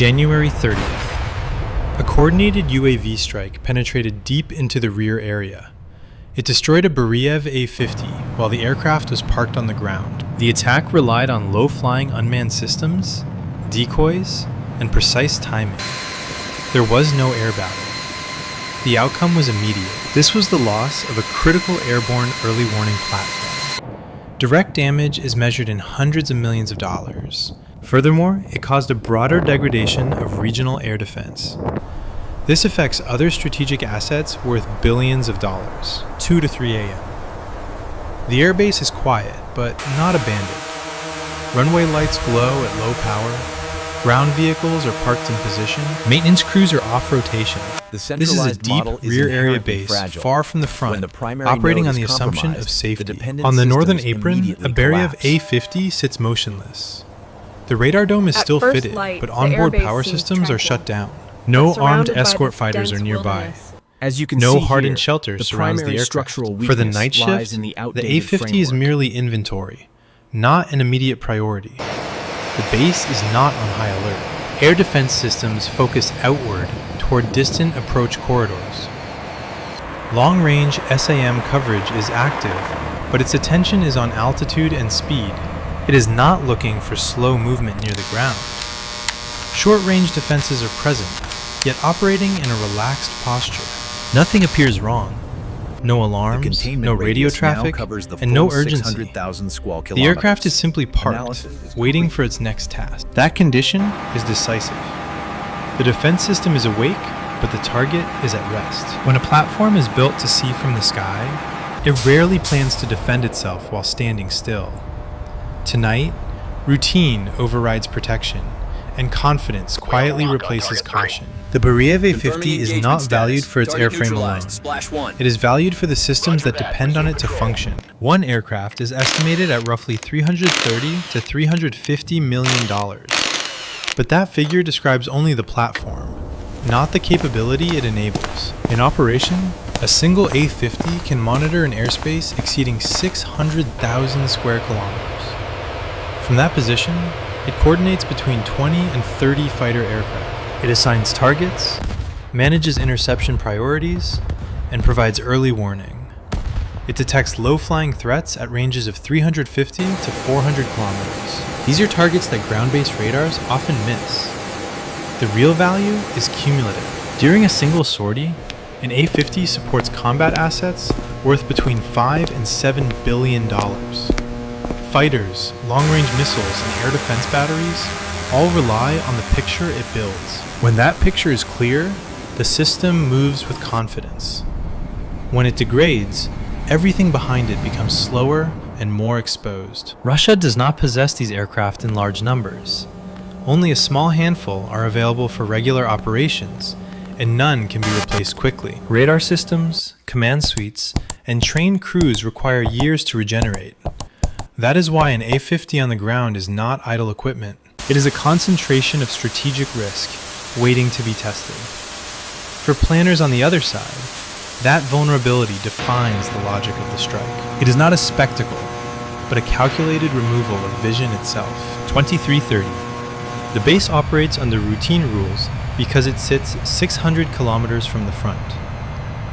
January 30th. A coordinated UAV strike penetrated deep into the rear area. It destroyed a Beriev A-50 while the aircraft was parked on the ground. The attack relied on low-flying unmanned systems, decoys, and precise timing. There was no air battle. The outcome was immediate. This was the loss of a critical airborne early warning platform. Direct damage is measured in hundreds of millions of dollars. Furthermore, it caused a broader degradation of regional air defense. This affects other strategic assets worth billions of dollars. 2 to 3 a.m. The airbase is quiet, but not abandoned. Runway lights glow at low power. Ground vehicles are parked in position. Maintenance crews are off rotation. This is a deep rear area base, far from the front, operating on the assumption of safety. On the northern apron, a Beriev A-50 sits motionless. The radar dome is still fitted, but onboard power systems are shut down. No armed escort fighters are nearby. As you can no see hardened here, shelter the surrounds the primary aircraft. structural For the weakness night shift, lies in the the outdated A-50 is framework. merely inventory, not an immediate priority. The base is not on high alert. Air defense systems focus outward toward distant approach corridors. Long-range SAM coverage is active, but its attention is on altitude and speed. It is not looking for slow movement near the ground. Short-range defenses are present, yet operating in a relaxed posture. Nothing appears wrong. No alarms, no radio traffic, and no urgency. The aircraft is simply parked, waiting for its next task. That condition is decisive. The defense system is awake, but the target is at rest. When a platform is built to see from the sky, it rarely plans to defend itself while standing still. Tonight, routine overrides protection, and confidence quietly replaces caution. The Beriev A-50 is not valued for its airframe alone. It is valued for the systems that depend on it to function. One aircraft is estimated at roughly $330 to $350 million. But that figure describes only the platform, not the capability it enables. In operation, a single A-50 can monitor an airspace exceeding 600,000 square kilometers. From that position, it coordinates between 20 and 30 fighter aircraft. It assigns targets, manages interception priorities, and provides early warning. It detects low-flying threats at ranges of 350 to 400 kilometers. These are targets that ground-based radars often miss. The real value is cumulative. During a single sortie, an A-50 supports combat assets worth between $5 and $7 billion. Fighters, long-range missiles, and air defense batteries all rely on the picture it builds. When that picture is clear, the system moves with confidence. When it degrades, everything behind it becomes slower and more exposed. Russia does not possess these aircraft in large numbers. Only a small handful are available for regular operations, and none can be replaced quickly. Radar systems, command suites, and trained crews require years to regenerate. That is why an A-50 on the ground is not idle equipment. It is a concentration of strategic risk, waiting to be tested. For planners on the other side, that vulnerability defines the logic of the strike. It is not a spectacle, but a calculated removal of vision itself. 2330. The base operates under routine rules because it sits 600 kilometers from the front.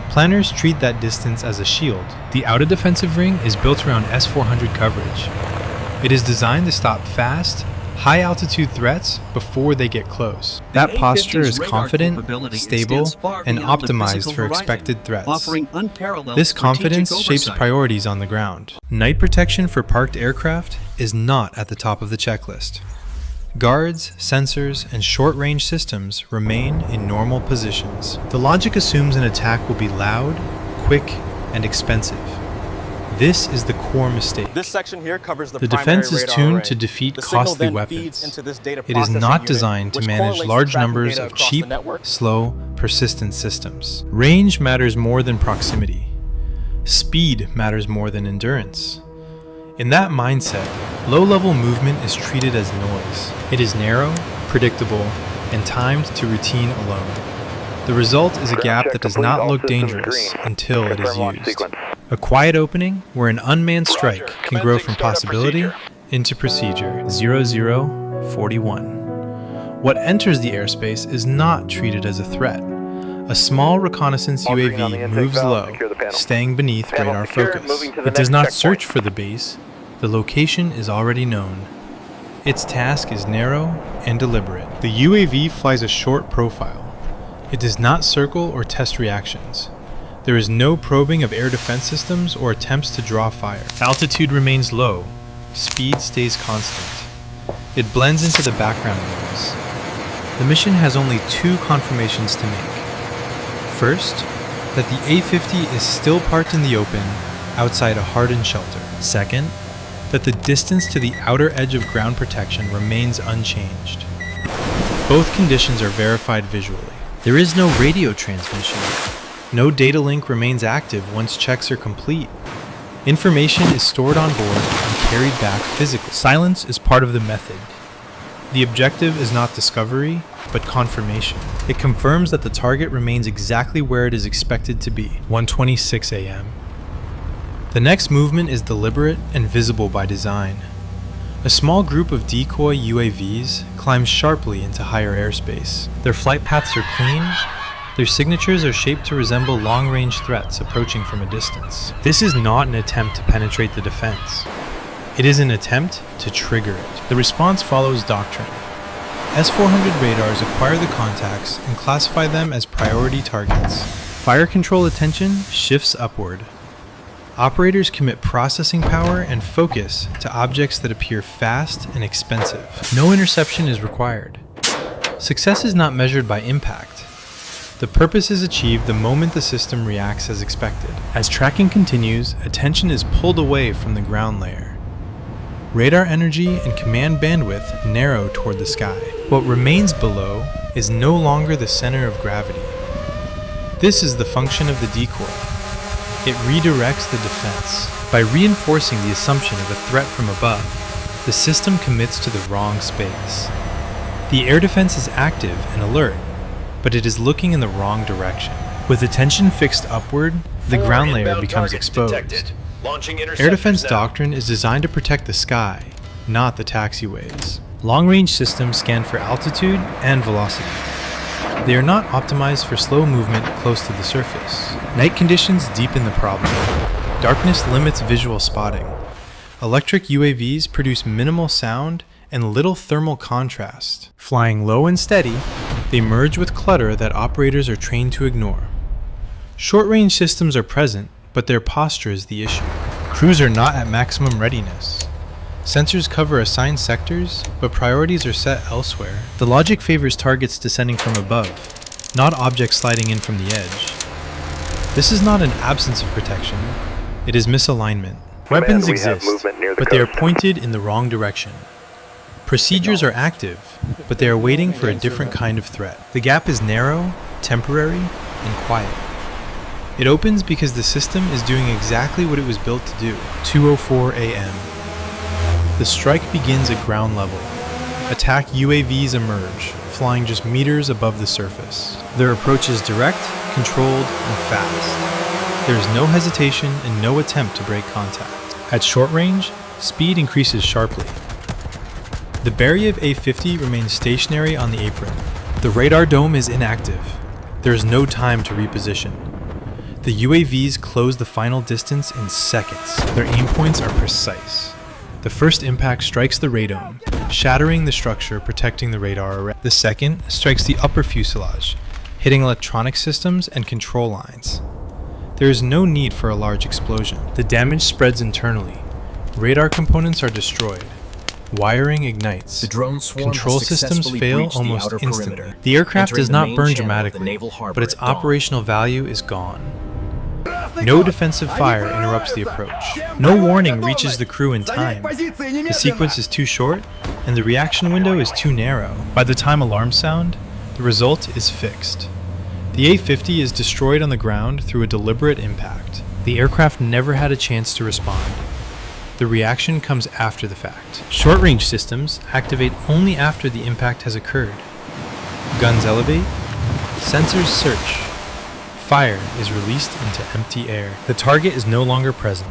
Planners treat that distance as a shield. The outer defensive ring is built around S-400 coverage. It is designed to stop fast, high-altitude threats before they get close. That posture is confident, stable, and optimized for expected threats. This confidence shapes priorities on the ground. Night protection for parked aircraft is not at the top of the checklist. Guards, sensors, and short-range systems remain in normal positions. The logic assumes an attack will be loud, quick, and expensive. This is the core mistake. This section here covers the defense is radar tuned array. to defeat The signal costly then weapons. feeds into this data It is processing not unit, designed to which manage correlates large tracking numbers data of across the cheap, network. slow, persistent systems. Range matters more than proximity. Speed matters more than endurance. In that mindset, low-level movement is treated as noise. It is narrow, predictable, and timed to routine alone. The result is a gap that does not look dangerous until it is used. A quiet opening where an unmanned strike can grow from possibility into procedure. 0041. What enters the airspace is not treated as a threat. A small reconnaissance UAV moves low, staying beneath radar focus. It does not search for the base. The location is already known. Its task is narrow and deliberate. The UAV flies a short profile. It does not circle or test reactions. There is no probing of air defense systems or attempts to draw fire. Altitude remains low. Speed stays constant. It blends into the background noise. The mission has only two confirmations to make. First, that the A-50 is still parked in the open, outside a hardened shelter. Second, that the distance to the outer edge of ground protection remains unchanged. Both conditions are verified visually. There is no radio transmission. No data link remains active once checks are complete. Information is stored on board and carried back physically. Silence is part of the method. The objective is not discovery, but confirmation. It confirms that the target remains exactly where it is expected to be, 1:26 a.m. The next movement is deliberate and visible by design. A small group of decoy UAVs climbs sharply into higher airspace. Their flight paths are clean. Their signatures are shaped to resemble long-range threats approaching from a distance. This is not an attempt to penetrate the defense. It is an attempt to trigger it. The response follows doctrine. S-400 radars acquire the contacts and classify them as priority targets. Fire control attention shifts upward. Operators commit processing power and focus to objects that appear fast and expensive. No interception is required. Success is not measured by impact. The purpose is achieved the moment the system reacts as expected. As tracking continues, attention is pulled away from the ground layer. Radar energy and command bandwidth narrow toward the sky. What remains below is no longer the center of gravity. This is the function of the decoy. It redirects the defense. By reinforcing the assumption of a threat from above, the system commits to the wrong space. The air defense is active and alert, but it is looking in the wrong direction. With attention fixed upward, the ground layer becomes exposed. Air defense doctrine is designed to protect the sky, not the taxiways. Long-range systems scan for altitude and velocity. They are not optimized for slow movement close to the surface. Night conditions deepen the problem. Darkness limits visual spotting. Electric UAVs produce minimal sound and little thermal contrast. Flying low and steady, they merge with clutter that operators are trained to ignore. Short-range systems are present, but their posture is the issue. Crews are not at maximum readiness. Sensors cover assigned sectors, but priorities are set elsewhere. The logic favors targets descending from above, not objects sliding in from the edge. This is not an absence of protection, it is misalignment. Weapons exist, but they are pointed in the wrong direction. Procedures are active, but they are waiting for a different kind of threat. The gap is narrow, temporary, and quiet. It opens because the system is doing exactly what it was built to do. 2:04 a.m. The strike begins at ground level. Attack UAVs emerge, flying just meters above the surface. Their approach is direct, controlled, and fast. There is no hesitation and no attempt to break contact. At short range, speed increases sharply. The Beriev A-50 remains stationary on the apron. The radar dome is inactive. There is no time to reposition. The UAVs close the final distance in seconds. Their aim points are precise. The first impact strikes the radome, shattering the structure protecting the radar array. The second strikes the upper fuselage, hitting electronic systems and control lines. There is no need for a large explosion. The damage spreads internally. Radar components are destroyed. Wiring ignites. The drone swarm Control has systems successfully fail breached the almost outer instantly. perimeter, The aircraft entering does the not main burn channel of the dramatically, naval harbor but its at dawn. operational value is gone. No defensive fire interrupts the approach. No warning reaches the crew in time. The sequence is too short, and the reaction window is too narrow. By the time alarms sound, the result is fixed. The A-50 is destroyed on the ground through a deliberate impact. The aircraft never had a chance to respond. The reaction comes after the fact. Short-range systems activate only after the impact has occurred. Guns elevate, sensors search. Fire is released into empty air. The target is no longer present.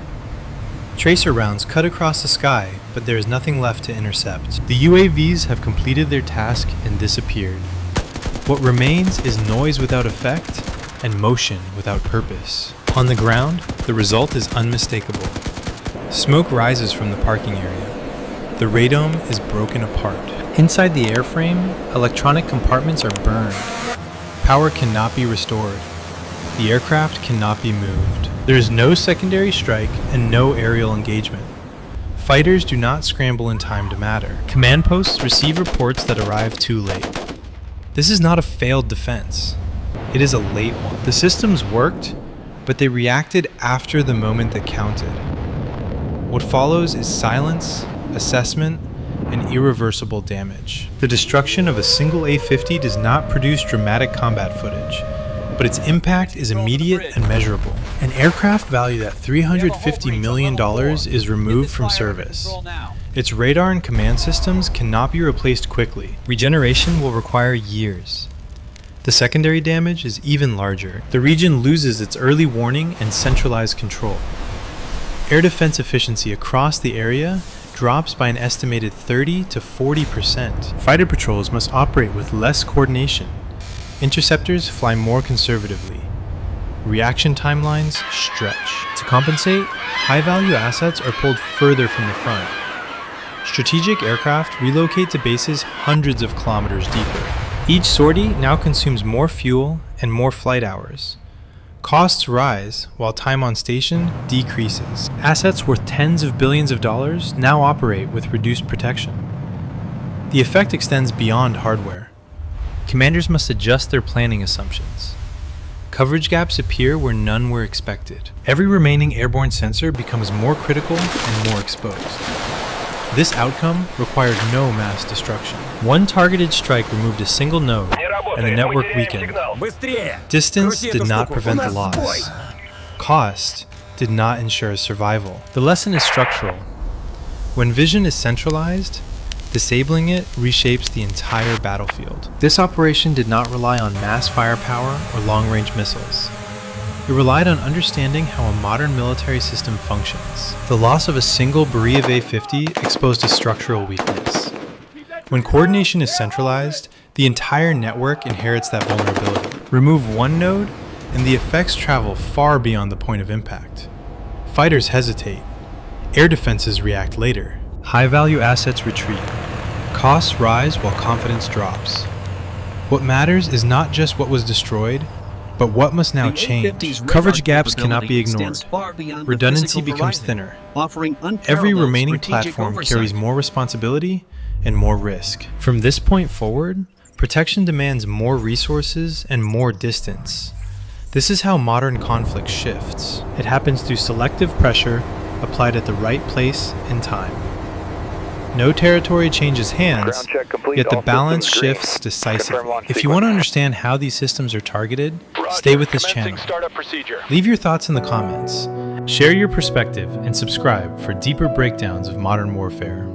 Tracer rounds cut across the sky, but there is nothing left to intercept. The UAVs have completed their task and disappeared. What remains is noise without effect and motion without purpose. On the ground, the result is unmistakable. Smoke rises from the parking area. The radome is broken apart. Inside the airframe, electronic compartments are burned. Power cannot be restored. The aircraft cannot be moved. There is no secondary strike and no aerial engagement. Fighters do not scramble in time to matter. Command posts receive reports that arrive too late. This is not a failed defense. It is a late one. The systems worked, but they reacted after the moment that counted. What follows is silence, assessment, and irreversible damage. The destruction of a single A-50 does not produce dramatic combat footage, but its impact is immediate and measurable. An aircraft valued at $350 million is removed from service. Its radar and command systems cannot be replaced quickly. Regeneration will require years. The secondary damage is even larger. The region loses its early warning and centralized control. Air defense efficiency across the area drops by an estimated 30 to 40%. Fighter patrols must operate with less coordination. Interceptors fly more conservatively. Reaction timelines stretch. To compensate, high-value assets are pulled further from the front. Strategic aircraft relocate to bases hundreds of kilometers deeper. Each sortie now consumes more fuel and more flight hours. Costs rise while time on station decreases. Assets worth tens of billions of dollars now operate with reduced protection. The effect extends beyond hardware. Commanders must adjust their planning assumptions. Coverage gaps appear where none were expected. Every remaining airborne sensor becomes more critical and more exposed. This outcome required no mass destruction. One targeted strike removed a single node, and the network weakened. Distance did not prevent the loss. Cost did not ensure survival. The lesson is structural. When vision is centralized, disabling it reshapes the entire battlefield. This operation did not rely on mass firepower or long-range missiles. It relied on understanding how a modern military system functions. The loss of a single Beriev A-50 exposed a structural weakness. When coordination is centralized, the entire network inherits that vulnerability. Remove one node, and the effects travel far beyond the point of impact. Fighters hesitate. Air defenses react later. High-value assets retreat. Costs rise while confidence drops. What matters is not just what was destroyed, but what must now change. Coverage gaps cannot be ignored. Redundancy becomes thinner. Every remaining platform carries more responsibility and more risk. From this point forward, protection demands more resources and more distance. This is how modern conflict shifts. It happens through selective pressure applied at the right place and time. No territory changes hands, yet the balance shifts decisively. If you want to understand how these systems are targeted, stay with this channel. Leave your thoughts in the comments. Share your perspective and subscribe for deeper breakdowns of modern warfare.